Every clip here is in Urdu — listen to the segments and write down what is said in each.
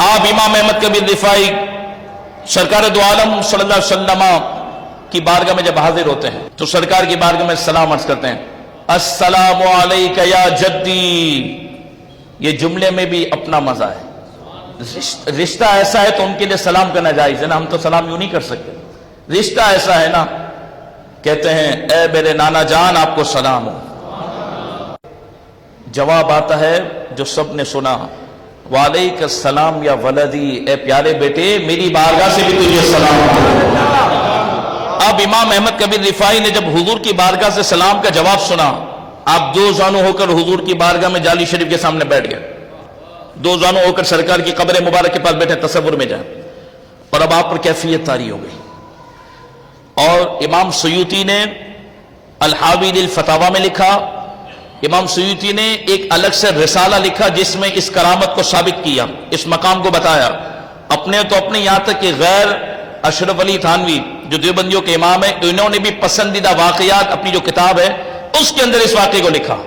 آپ امام احمد کبیر رفاعی سرکار دو عالم صلی اللہ علیہ وسلم کی بارگاہ میں جب حاضر ہوتے ہیں تو سرکار کی بارگاہ میں سلام عرض کرتے ہیں، السلام علیک یا جدی۔ یہ جملے میں بھی اپنا مزہ ہے، رشتہ ایسا ہے تو ان کے لیے سلام کرنا جائز ہے نا، ہم تو سلام یوں نہیں کر سکتے، رشتہ ایسا ہے نا، کہتے ہیں اے میرے نانا جان آپ کو سلام ہو۔ جواب آتا ہے جو سب نے سنا، وعلیک السلام یا ولدی، اے پیارے بیٹے میری بارگاہ سے بھی تجھے سلام ہو۔ اب امام احمد کبیر رفاعی نے جب حضور کی بارگاہ سے سلام کا جواب سنا، آپ دو زانو ہو کر حضور کی بارگاہ میں جالی شریف کے سامنے بیٹھ گئے، دو زانو ہو کر سرکار کی قبر مبارک کے پاس بیٹھے، تصور میں جائیں، اور اب آپ پر کیفیت طاری ہو گئی۔ اور امام سیوطی نے الحاوی للفتاوی میں لکھا، امام سیوطی نے ایک الگ سے رسالہ لکھا جس میں اس کرامت کو ثابت کیا، اس مقام کو بتایا، اپنے تو اپنے یہاں تک کہ غیر اشرف علی تھانوی جو دیوبندیوں کے امام ہیں، انہوں نے بھی پسندیدہ واقعات اپنی جو کتاب ہے اس کے اندر اس واقعے کو لکھا،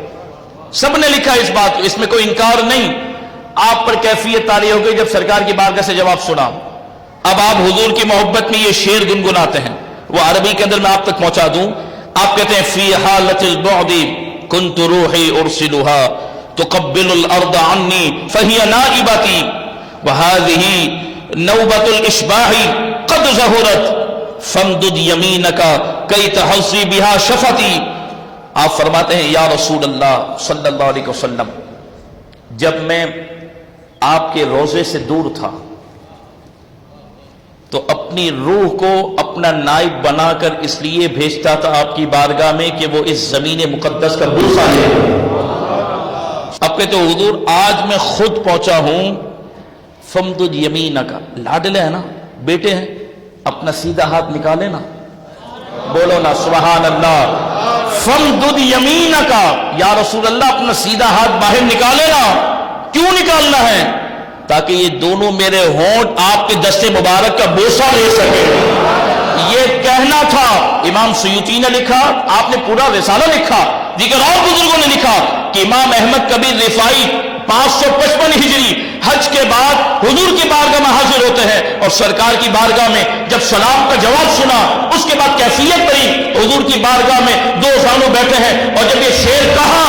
سب نے لکھا اس بات کو، اس میں کوئی انکار نہیں۔ آپ پر کیفیت طاری ہو گئی جب سرکار کی بارگاہ سے جواب سنا، اب آپ حضور کی محبت میں یہ شعر گنگناتے ہیں، وہ عربی کے اندر میں آپ تک پہنچا دوں۔ آپ کہتے ہیں فی حالت البعد كنت روحي ارسلها تقبل الارض عني فهي نائبتي وهذه نوبة الاشباح قد ظهرت فامدد يمينك كي تحصي بها شفتي۔ آپ فرماتے ہیں یا رسول اللہ صلی اللہ علیہ وسلم، جب میں آپ کے روضے سے دور تھا تو اپنی روح کو اپنا نائب بنا کر اس لیے بھیجتا تھا آپ کی بارگاہ میں کہ وہ اس زمین مقدس کا بوسہ لے۔ اب کہتے ہو حضور آج میں خود پہنچا ہوں، فمدد یمینک، لاڈلے ہیں نا، بیٹے ہیں، اپنا سیدھا ہاتھ نکالے نا، بولو نا سبحان اللہ، فمدد یمینک، یا رسول اللہ اپنا سیدھا ہاتھ باہر نکالے نا۔ کیوں نکالنا ہے؟ تاکہ یہ دونوں میرے ہونٹ آپ کے دست مبارک کا بوسہ لے سکے۔ یہ کہنا تھا، امام سیوطی نے لکھا، آپ نے پورا رسالہ لکھا، دیگر اور بزرگوں نے لکھا کہ امام احمد کبیر رفاعی 555 ہجری حج کے بعد حضور کی بارگاہ میں حاضر ہوتے ہیں، اور سرکار کی بارگاہ میں جب سلام کا جواب سنا اس کے بعد کیفیت بنی، حضور کی بارگاہ میں دو زانو بیٹھے ہیں، اور جب یہ شعر کہا،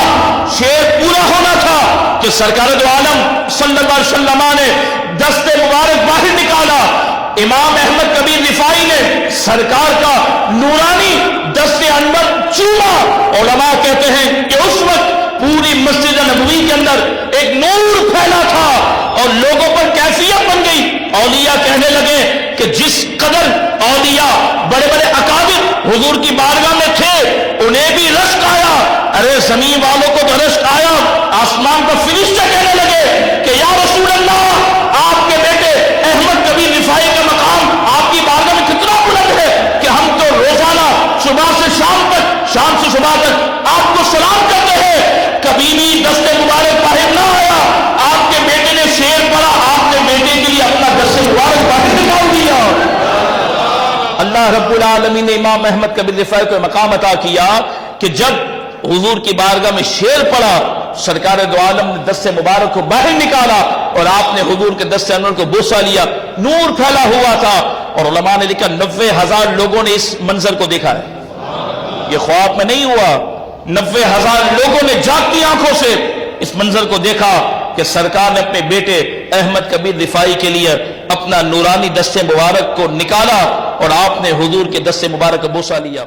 شعر پورا ہونا تھا کہ سرکار دو عالم صلی اللہ علیہ وسلم نے دست مبارک باہر نکالا، امام احمد کبیر رفاعی نے سرکار کا نورانی دست انور چوما۔ علماء کہتے ہیں کہ اس وقت پوری مسجد نبوی کے اندر ایک نور پھیلا تھا اور لوگوں پر کیفیت بن گئی۔ اولیاء کہنے لگے کہ جس قدر اولیاء بڑے بڑے اکابر حضور کی بارگاہ میں تھے انہیں بھی رشک آیا، ارے زمین والوں کو تو رشک آیا، آسمان کا فرشتہ کہنے لگے کہ یا رسول اللہ آپ کے بیٹے احمد کبیر رفاعی کا مقام آپ کی بارگاہ میں کتنا بلند ہے کہ ہم تو روزانہ صبح سے شام تک، شام سے صبح تک آپ کو سلام کرتے ہیں، کبھی بھی دست مبارک باہر نہ آیا، آپ کے بیٹے نے شعر پڑھا، آپ نے بیٹے کے لیے اپنا دست مبارک باہر نکال دیا۔ اللہ رب العالمین نے امام احمد کبیر رفاعی کو مقام عطا کیا کہ جب حضور کی بارگاہ میں شعر پڑھا، سرکار دو عالم نے دست مبارک کو باہر نکالا اور آپ نے حضور کے دست انور کو بوسہ لیا، نور پھیلا ہوا تھا۔ اور علماء نے لکھا 90,000 لوگوں نے اس منظر کو دیکھا ہے، یہ خواب میں نہیں ہوا، 90,000 لوگوں نے جاگتی آنکھوں سے اس منظر کو دیکھا کہ سرکار نے اپنے بیٹے احمد کبیر رفاعی کے لیے اپنا نورانی دست مبارک کو نکالا اور آپ نے حضور کے دست مبارک کا بوسہ لیا۔